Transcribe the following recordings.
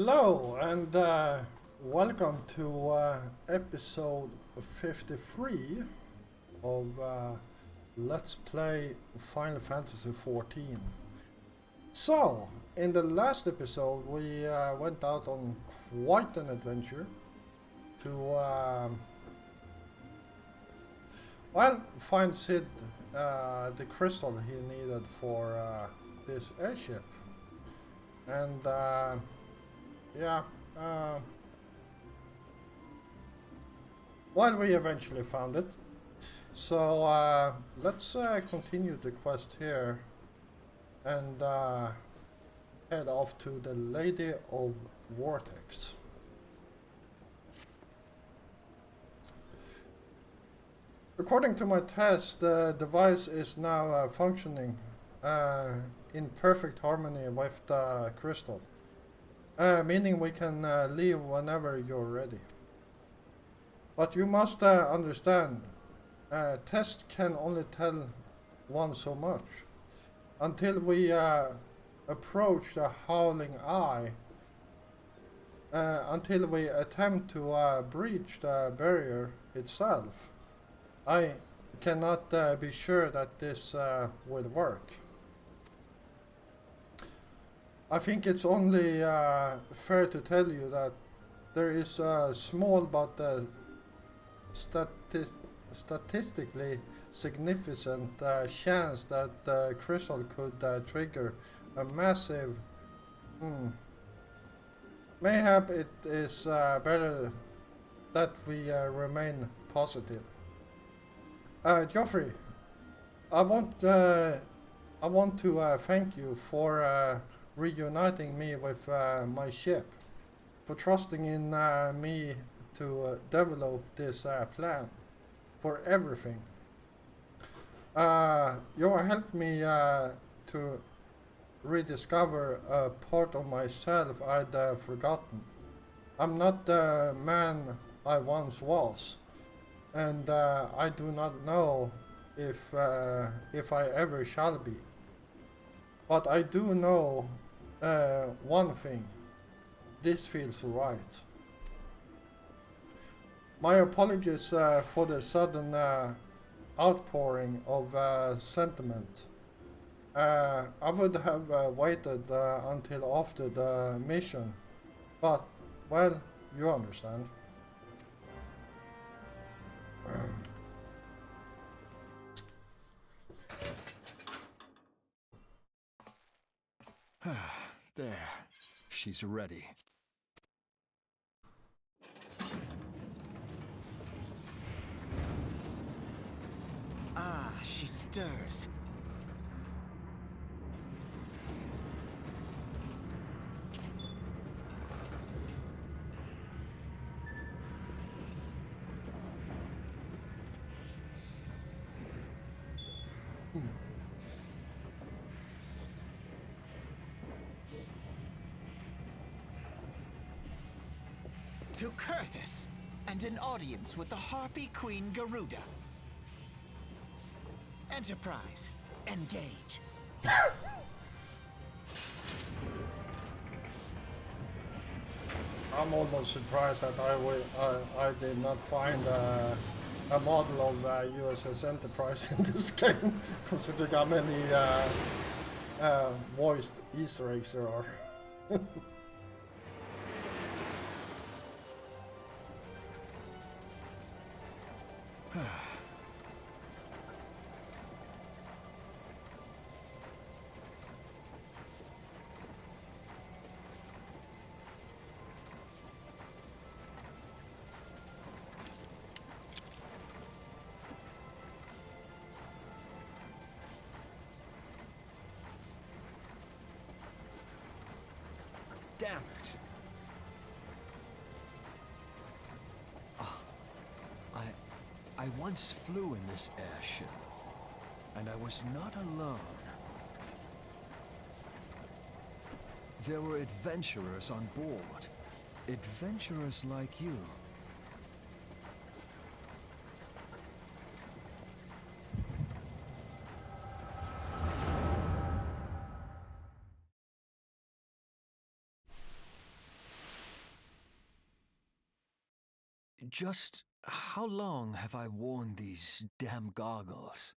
Hello and welcome to episode 53 of Let's Play Final Fantasy XIV. So, in the last episode we went out on quite an adventure to find Sid the crystal he needed for this airship. And yeah, well, we eventually found it. So let's continue the quest here and head off to the Lady of Vortex. According to my test, the device is now functioning in perfect harmony with the crystal. Meaning we can leave whenever you're ready. But you must understand, tests can only tell one so much. Until we approach the Howling Eye, until we attempt to breach the barrier itself, I cannot be sure that this will work. I think it's only fair to tell you that there is a small but statistically significant chance that the crystal could trigger a massive... Mayhap it is better that we remain positive. Geoffrey, I want to thank you for reuniting me with my ship, for trusting in me to develop this plan, for everything. You helped me to rediscover a part of myself I'd forgotten. I'm not the man I once was, and I do not know if I ever shall be. But I do know one thing. This feels right. My apologies for the sudden outpouring of sentiment. I would have waited until after the mission, but, well, you understand. There. She's ready. Ah, she stirs. To Kurthus, and an audience with the Harpy Queen Garuda. Enterprise, engage. I'm almost surprised that I did not find a model of USS Enterprise in this game, considering how many voiced Easter eggs there are. Damn it. I once flew in this airship, and I was not alone. There were adventurers on board. Adventurers like you. Just how long have I worn these damn goggles?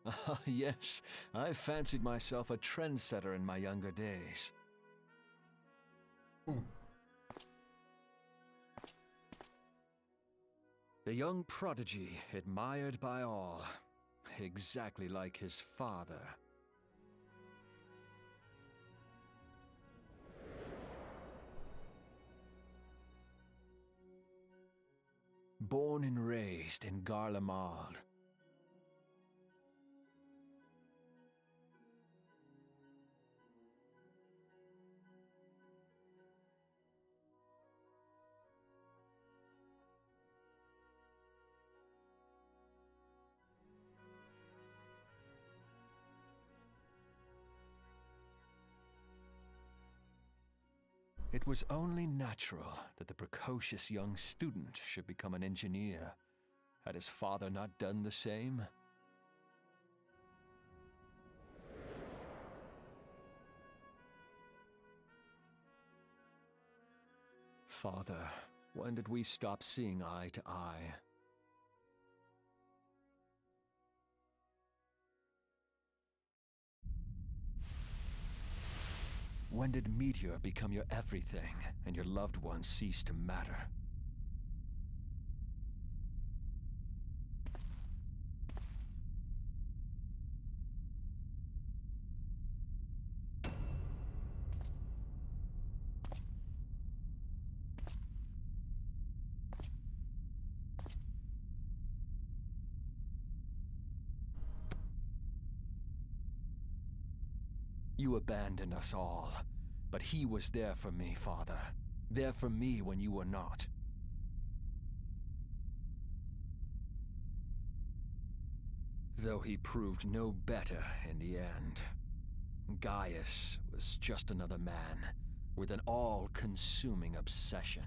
Ah, yes, I fancied myself a trendsetter in my younger days. The young prodigy, admired by all, exactly like his father. Born and raised in Garlemald. It was only natural that the precocious young student should become an engineer. Had his father not done the same? Father, when did we stop seeing eye to eye? When did Meteor become your everything and your loved ones cease to matter? You abandoned us all, but he was there for me, Father. There for me when you were not. Though he proved no better in the end. Gaius was just another man, with an all-consuming obsession.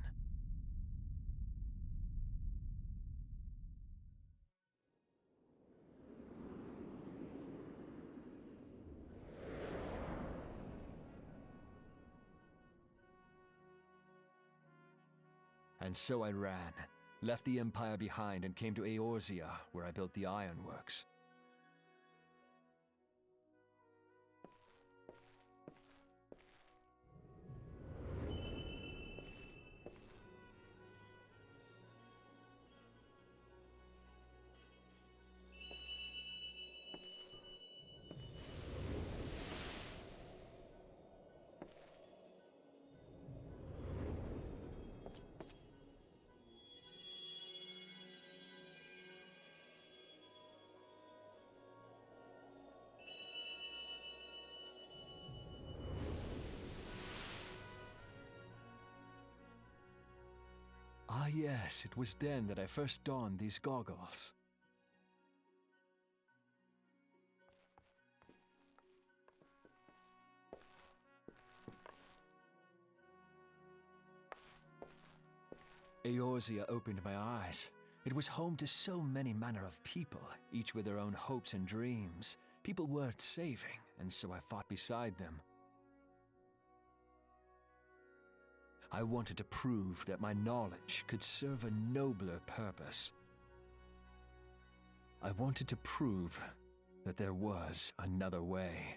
And so I ran, left the Empire behind and came to Eorzea, where I built the ironworks. Ah yes, it was then that I first donned these goggles. Eorzea opened my eyes. It was home to so many manner of people, each with their own hopes and dreams. People worth saving, and so I fought beside them. I wanted to prove that my knowledge could serve a nobler purpose. I wanted to prove that there was another way.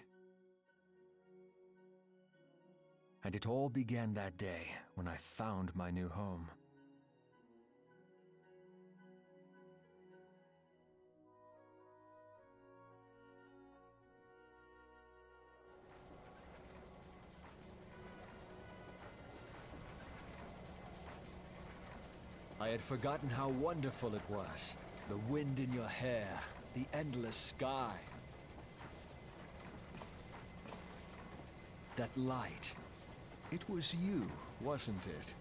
And it all began that day when I found my new home. I had forgotten how wonderful it was. The wind in your hair, the endless sky. That light. It was you, wasn't it?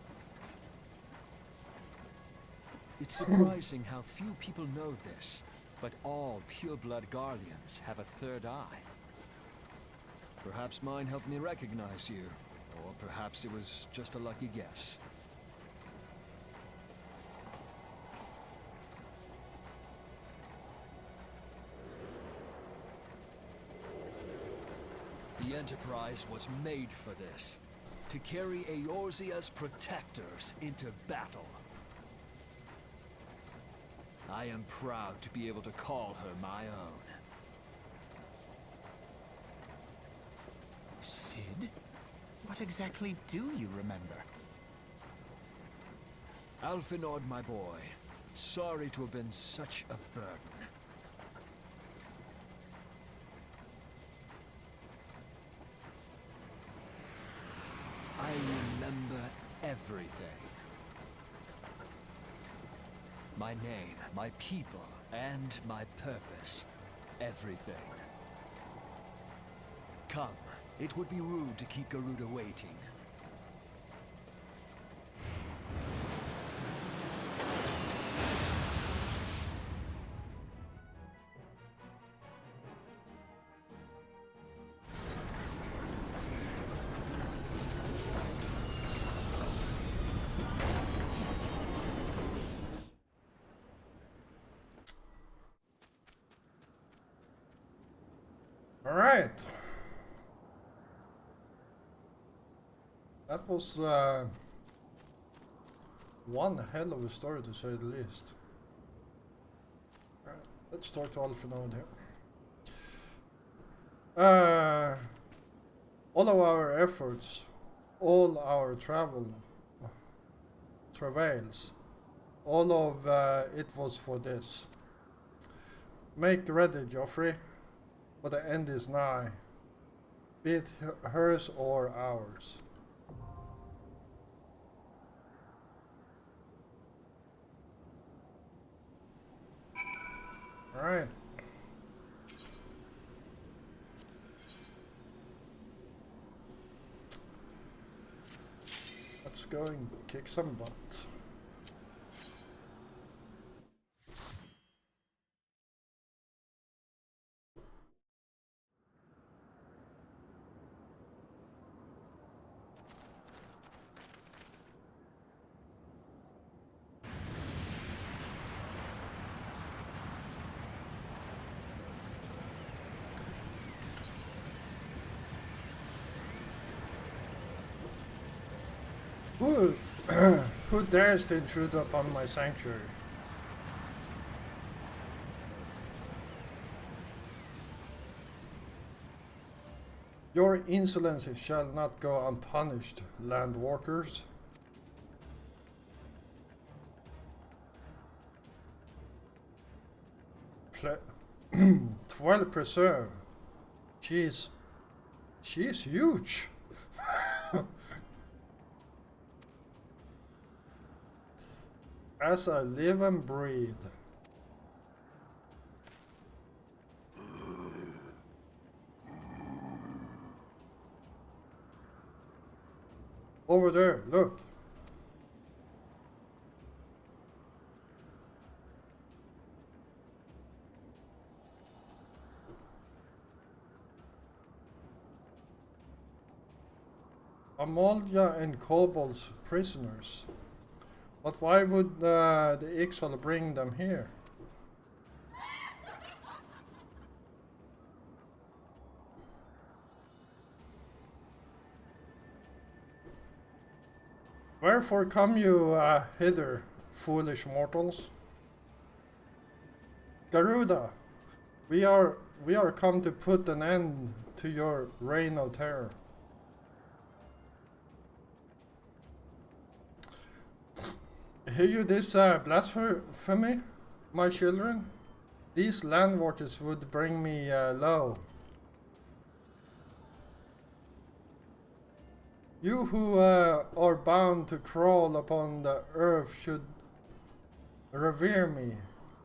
It's surprising how few people know this, but all pure-blood Garleans have a third eye. Perhaps mine helped me recognize you, or perhaps it was just a lucky guess. The Enterprise was made for this. To carry Eorzea's protectors into battle. I am proud to be able to call her my own. Sid? What exactly do you remember? Alfinord, my boy. Sorry to have been such a burden. I remember everything. My name, my people, and my purpose. Everything. Come. It would be rude to keep Garuda waiting. All right. That was one hell of a story, to say the least. All right, let's talk to Alfinod here. All of our efforts, all our travails, all of it was for this. Make ready, Joffrey, for the end is nigh, be it hers or ours. All right. Let's go and kick some butt. Who, who dares to intrude upon my sanctuary? Your insolence shall not go unpunished, landwalkers. Twelve preserve. She's huge. As I live and breathe. Over there, look. Amalia and Kobold's prisoners. But why would the XIV bring them here? Wherefore come you hither, foolish mortals? Garuda, we are come to put an end to your reign of terror. Hear you this blasphemy, my children? These landwalkers would bring me low. You who are bound to crawl upon the earth should revere me,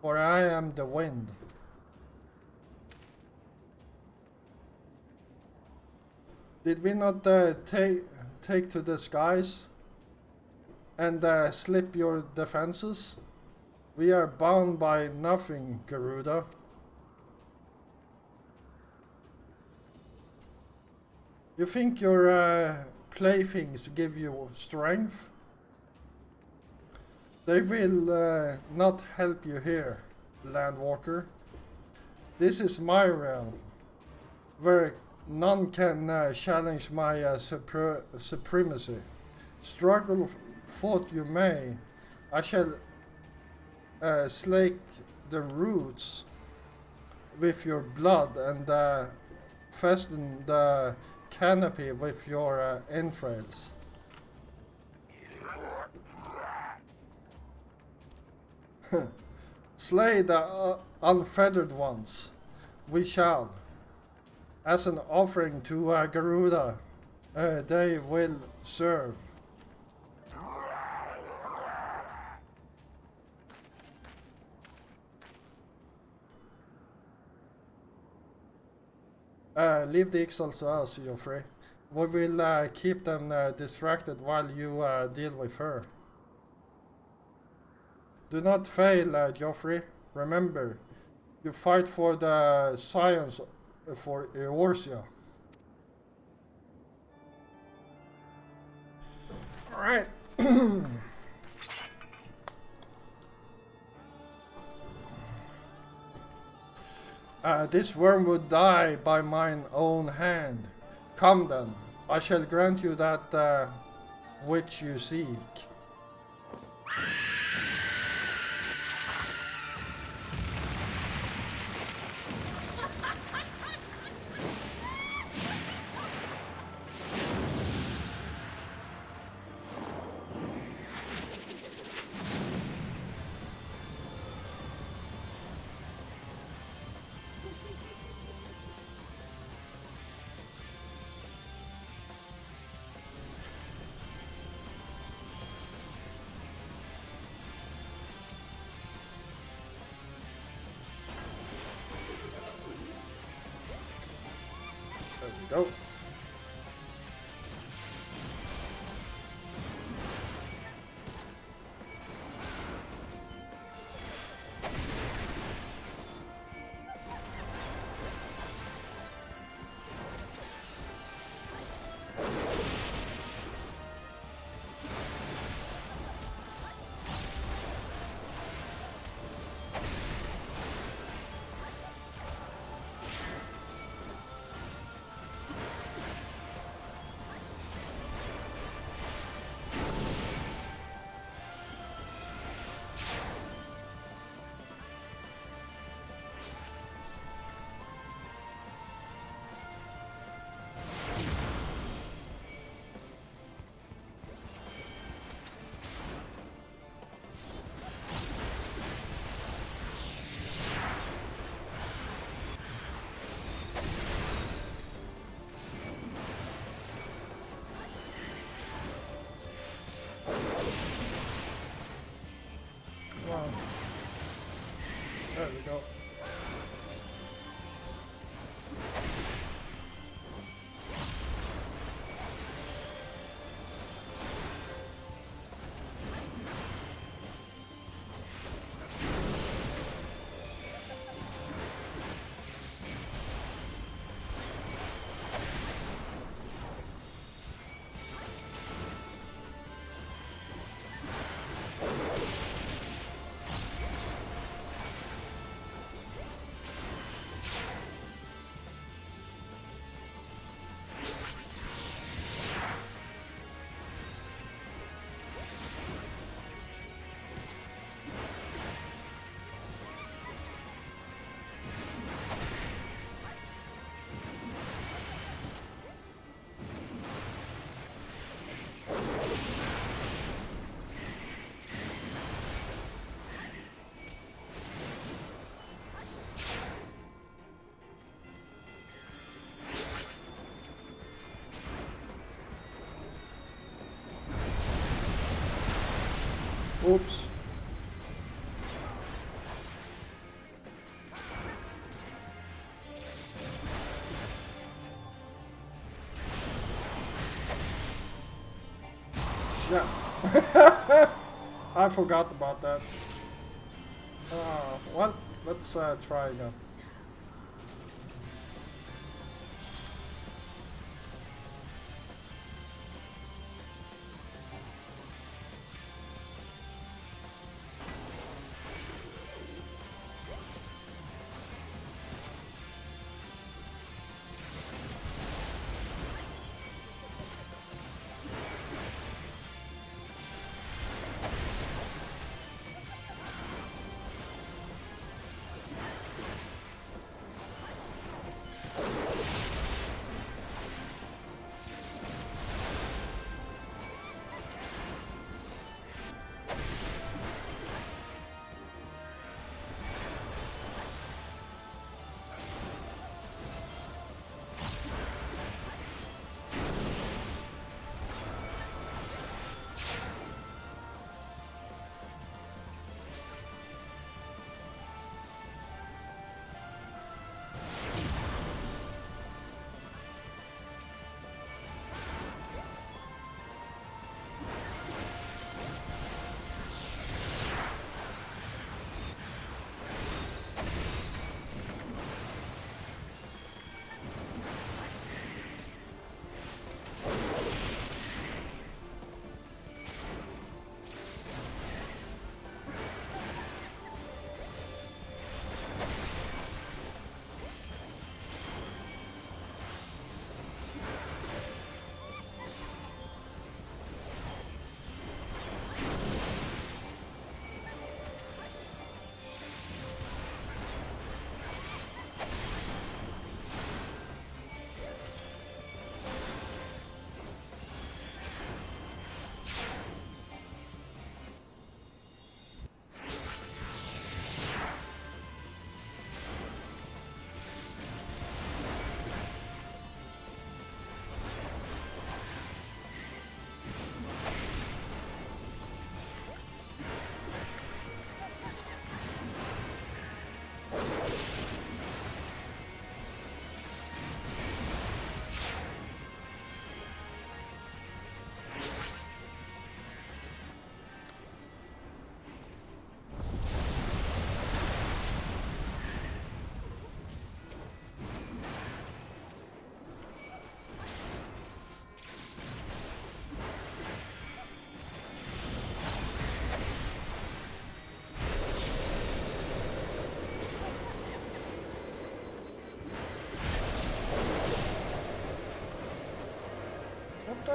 for I am the wind. Did we not take to the skies and slip your defenses? We are bound by nothing, Garuda. You think your playthings give you strength? They will not help you here, Landwalker. This is my realm, where None can challenge my supremacy. Struggle fought you may. I shall slake the roots with your blood and fasten the canopy with your entrails. Slay the unfeathered ones. We shall. As an offering to Garuda, they will serve. Leave the exiles to us, Joffrey. We will keep them distracted while you deal with her. Do not fail, Joffrey. Remember, you fight for the science for Eorcia. Alright. This worm would die by mine own hand. Come then, I shall grant you that which you seek. There we go. Wow. There we go. Oops. Shit. I forgot about that. Well, let's try again.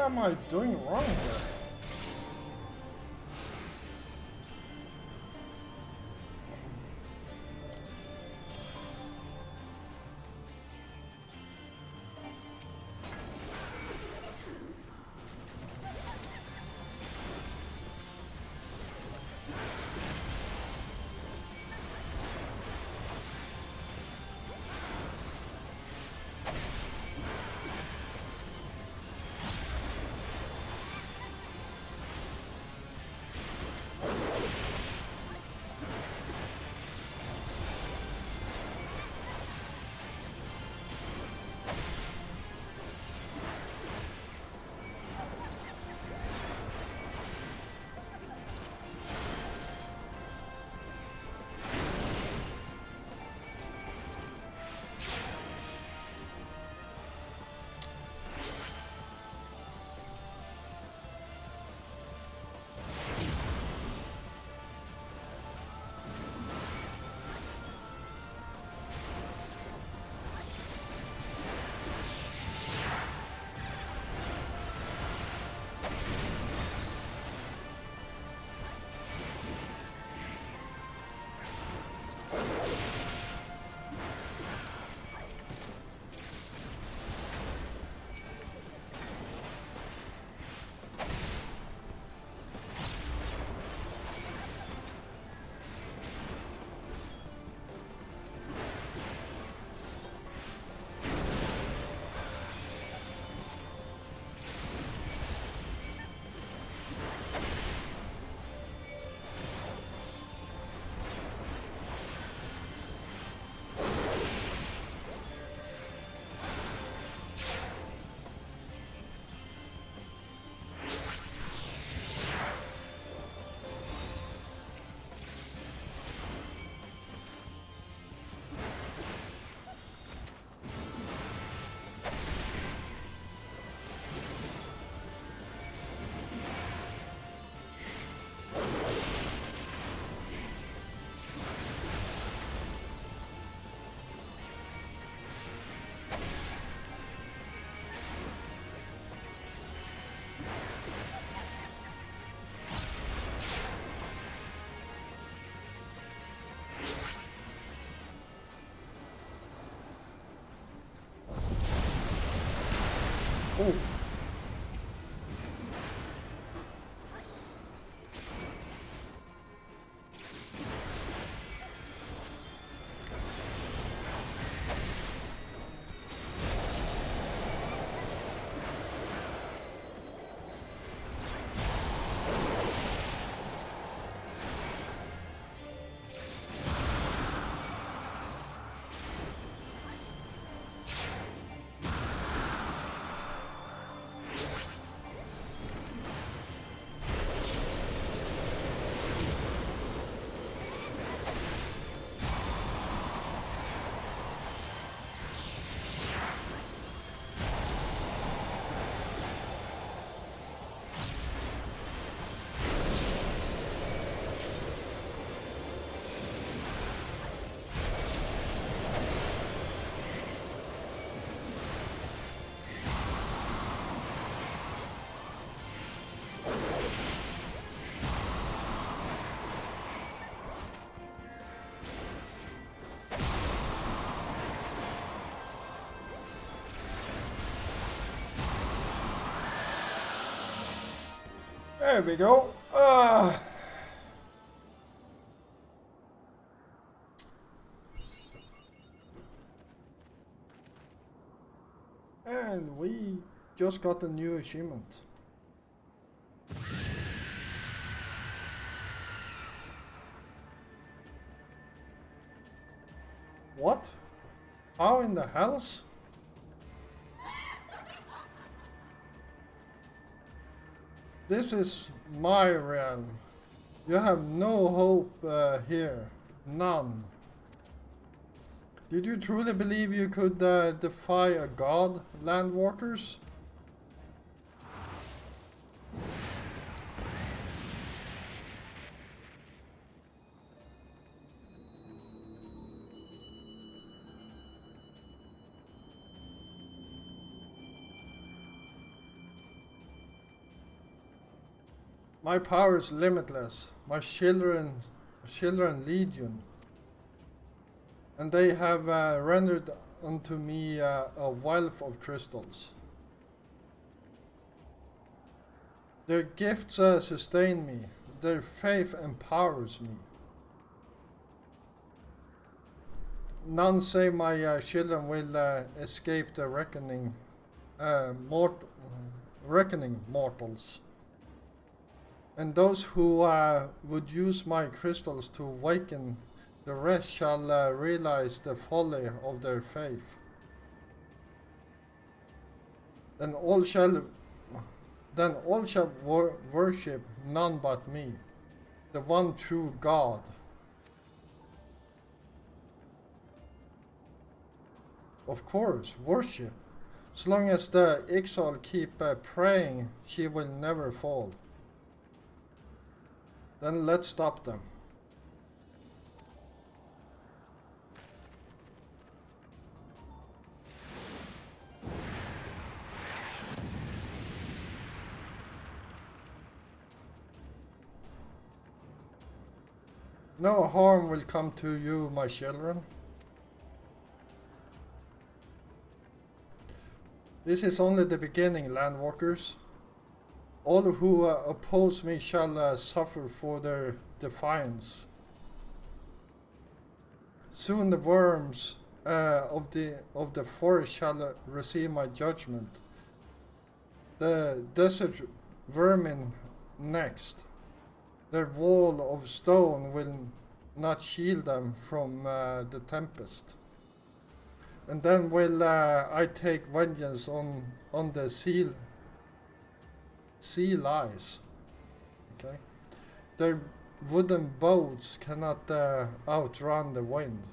am I doing wrong here? Oh. There we go. And we just got a new achievement. What? How in the hells? This is my realm. You have no hope here. None. Did you truly believe you could defy a god, landwalkers? My power is limitless. My children legion, and they have rendered unto me a wealth of crystals. Their gifts sustain me. Their faith empowers me. None save my children will escape the reckoning, reckoning mortals. And those who would use my crystals to awaken the rest shall realize the folly of their faith. Then all shall worship none but me, the one true God. Of course, worship. As long as the exile keep praying, she will never fall. Then let's stop them. No harm will come to you, my children. This is only the beginning, landwalkers. All who oppose me shall suffer for their defiance. Soon the worms of the forest shall receive my judgment. The desert vermin next. Their wall of stone will not shield them from the tempest. And then will I take vengeance on the sea lies. Okay, their wooden boats cannot outrun the wind.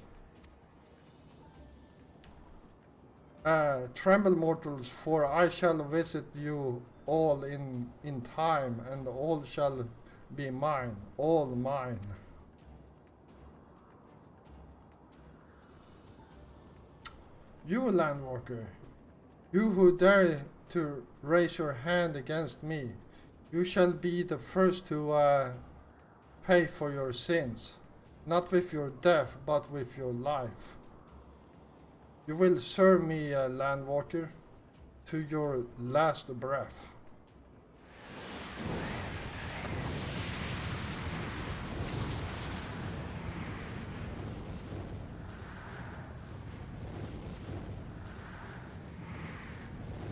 Tremble, mortals, for I shall visit you all in time, and all shall be mine, all mine. You, landwalker, you who dare to raise your hand against me, you shall be the first to pay for your sins, not with your death, but with your life. You will serve me, landwalker, to your last breath.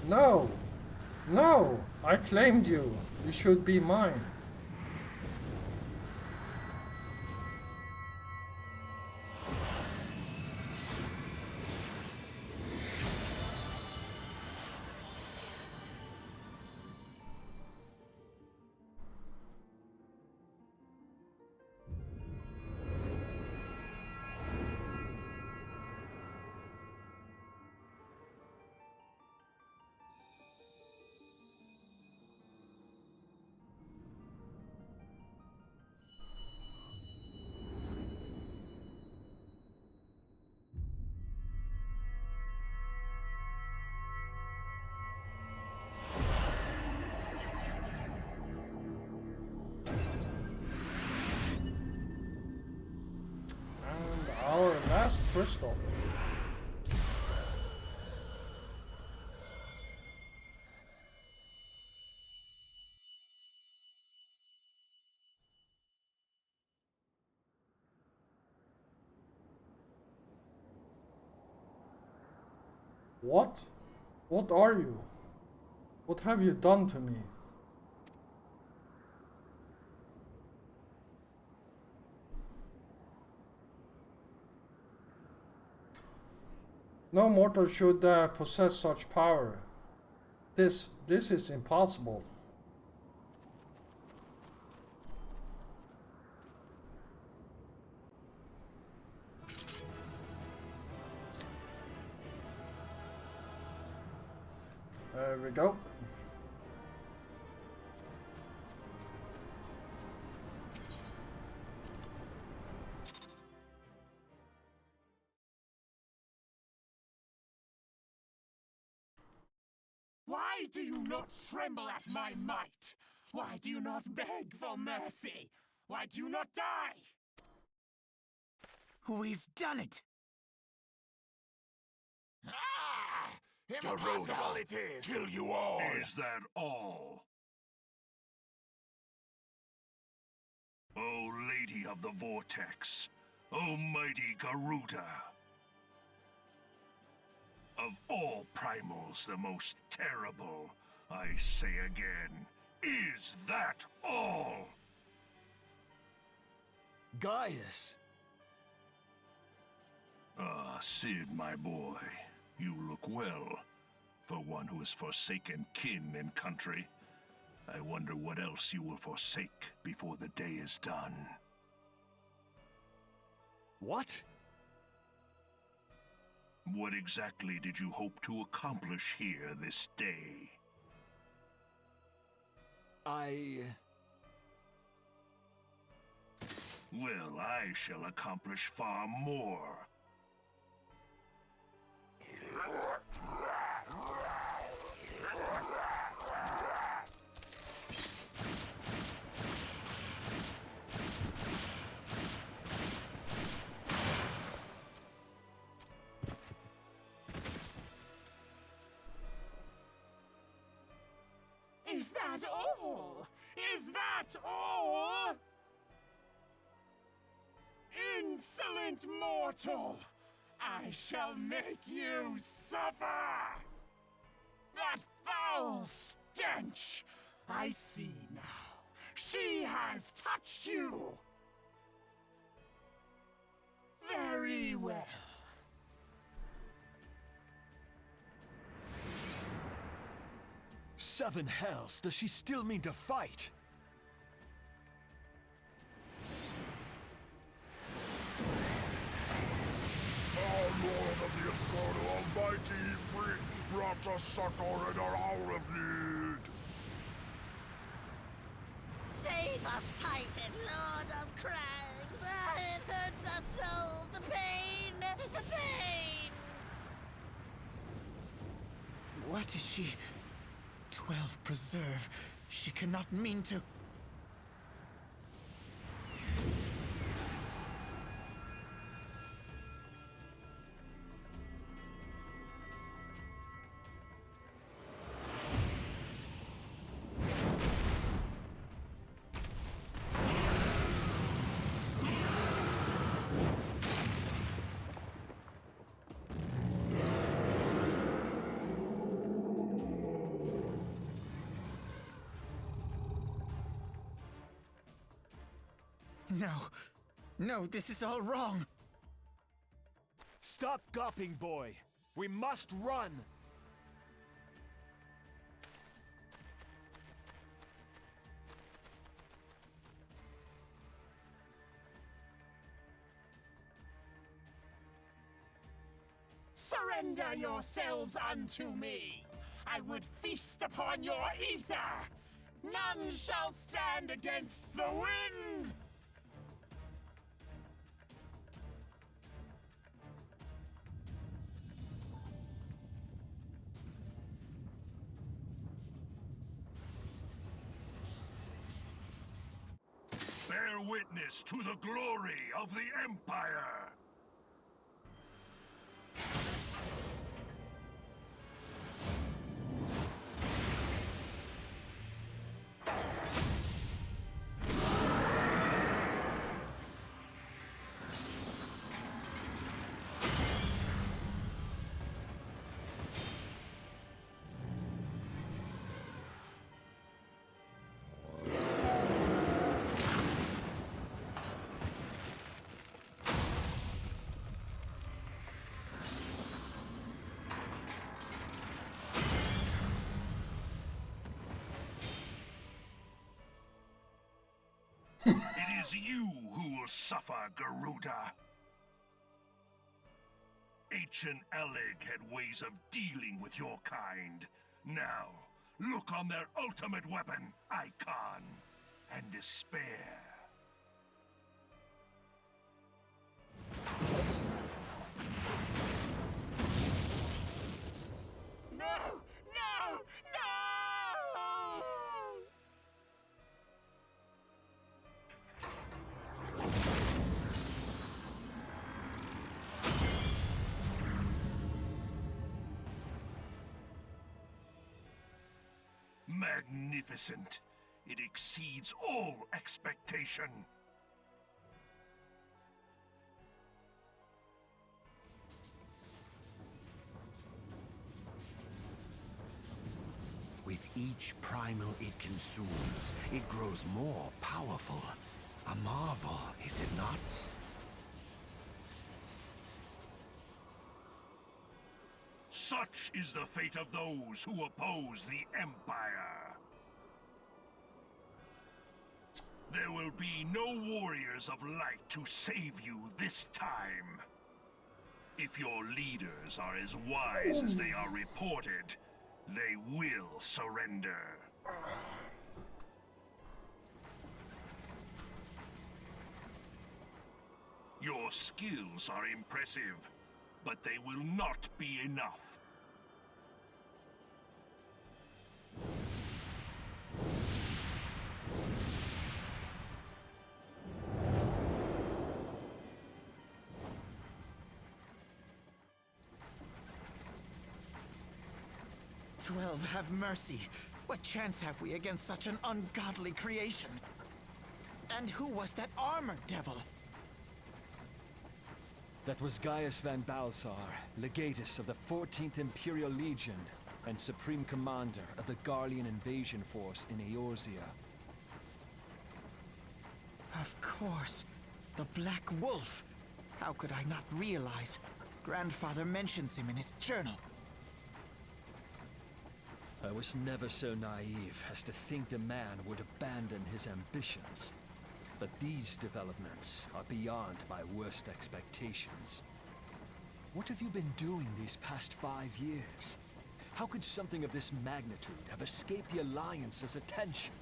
No! No! I claimed you! You should be mine. Our last crystal. What? What are you? What have you done to me? No mortal should possess such power. This is impossible. There we go. Why do you not tremble at my might? Why do you not beg for mercy? Why do you not die? We've done it! Ah! Impossible it is! Kill you all! Is that all? O Lady of the Vortex, O mighty Garuda. Of all primals, the most terrible, I say again, is that all? Gaius! Ah, Sid, my boy, you look well. For one who has forsaken kin and country, I wonder what else you will forsake before the day is done. What? What exactly did you hope to accomplish here this day? Well, I shall accomplish far more. Is that all? Is that all? Insolent mortal! I shall make you suffer! That foul stench! I see now. She has touched you! Very well. Seven hells, does she still mean to fight? Our Lord of the Inferno Almighty brought us succor in our hour of need. Save us, Titan, Lord of Crags! Ah, it hurts us so! The pain! The pain! What is she? 12 preserve. She cannot mean to. No. No, this is all wrong. Stop gawping, boy! We must run! Surrender yourselves unto me! I would feast upon your ether! None shall stand against the wind! Bear witness to the glory of the Empire! It is you who will suffer, Garuda. Ancient Alec had ways of dealing with your kind. Now, look on their ultimate weapon, Icon, and despair. No! No! No! Magnificent. It exceeds all expectation. With each primal it consumes, it grows more powerful. A marvel, is it not? Such is the fate of those who oppose the Empire. There will be no warriors of light to save you this time. If your leaders are as wise as they are reported, they will surrender. Your skills are impressive, but they will not be enough. 12, have mercy. What chance have we against such an ungodly creation? And who was that armored devil? That was Gaius van Balsar, legatus of the 14th Imperial Legion and supreme commander of the Garlean invasion force in Eorzea. Of course. The Black Wolf. How could I not realize? Grandfather mentions him in his journal. I was never so naive as to think the man would abandon his ambitions. But these developments are beyond my worst expectations. What have you been doing these past 5 years? How could something of this magnitude have escaped the Alliance's attention?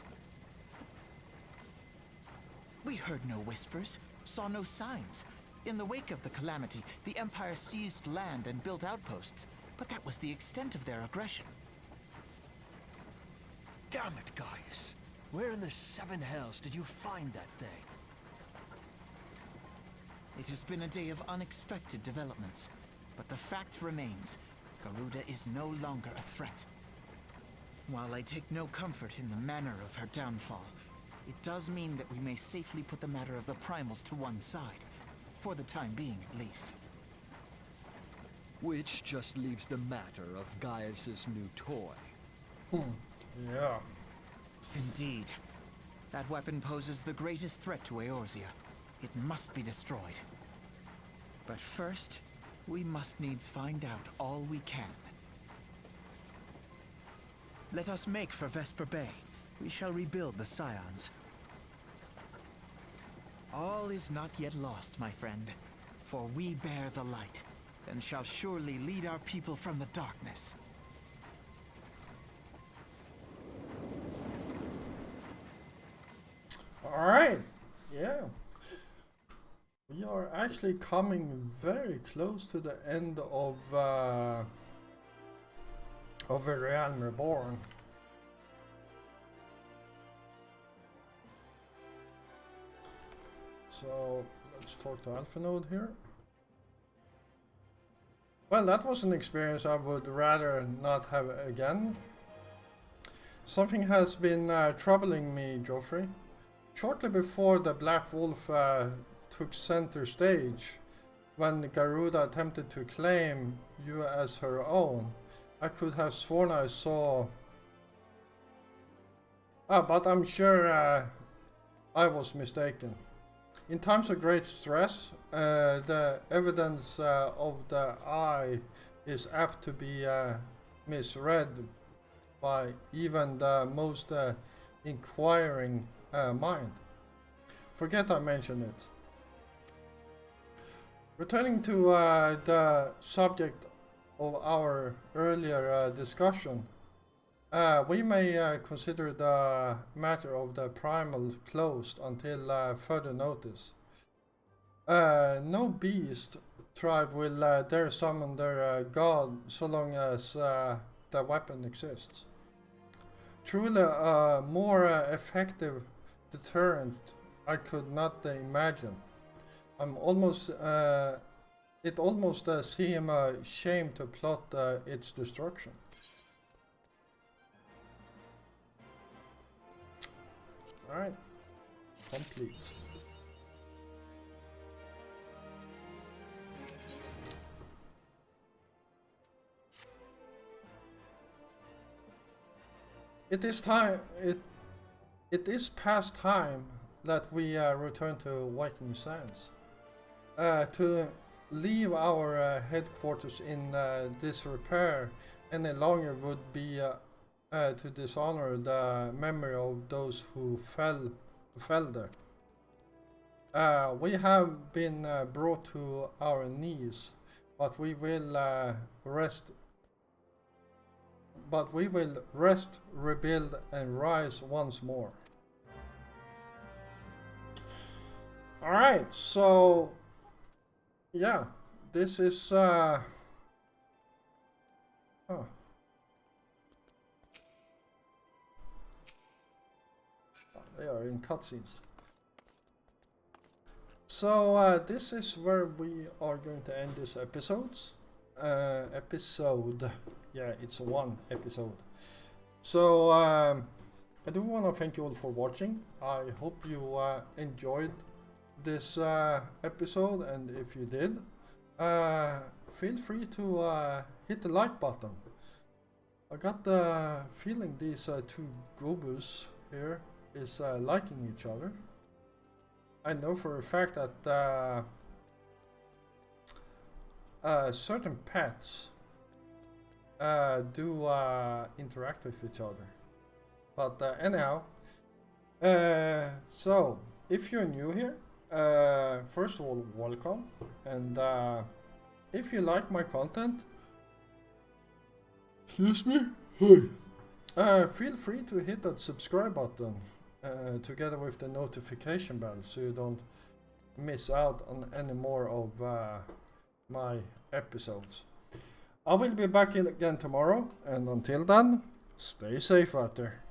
We heard no whispers, saw no signs. In the wake of the calamity, the Empire seized land and built outposts, but that was the extent of their aggression. Damn it, Gaius! Where in the 7 hells did you find that thing? It has been a day of unexpected developments, but the fact remains, Garuda is no longer a threat. While I take no comfort in the manner of her downfall, it does mean that we may safely put the matter of the primals to one side, for the time being at least. Which just leaves the matter of Gaius's new toy. Yeah. Indeed. That weapon poses the greatest threat to Eorzea. It must be destroyed. But first, we must needs find out all we can. Let us make for Vesper Bay. We shall rebuild the Scions. All is not yet lost, my friend. For we bear the light, and shall surely lead our people from the darkness. Alright, yeah. We are actually coming very close to the end of A Realm Reborn. So let's talk to Alpha Node here. Well, that was an experience I would rather not have again. Something has been troubling me, Joffrey. Shortly before the Black Wolf took center stage, when Garuda attempted to claim you as her own, I could have sworn I saw... but I'm sure I was mistaken. In times of great stress, the evidence of the eye is apt to be misread by even the most inquiring mind. Forget I mentioned it. Returning to the subject of our earlier discussion, we may consider the matter of the primal closed until further notice. No beast tribe will dare summon their god so long as the weapon exists. Truly a more effective deterrent I could not imagine. It almost seems a shame to plot its destruction. Alright. Complete. It is time. It is past time that we return to Viking Sands. To leave our headquarters in disrepair any longer would be to dishonor the memory of those who fell there. We have been brought to our knees, but we will rest. But we will rest, rebuild, and rise once more. Alright, so yeah, this is oh. They are in cutscenes. So this is where we are going to end this episode. Yeah, it's one episode. So I do want to thank you all for watching. I hope you enjoyed this episode, and if you did, feel free to hit the like button. I got the feeling these two gobus here is liking each other. I know for a fact that certain pets do interact with each other. But anyhow, so if you're new here, first of all, welcome. And if you like my content, excuse me, feel free to hit that subscribe button together with the notification bell so you don't miss out on any more of my episodes. I will be back in again tomorrow, and until then, stay safe out there.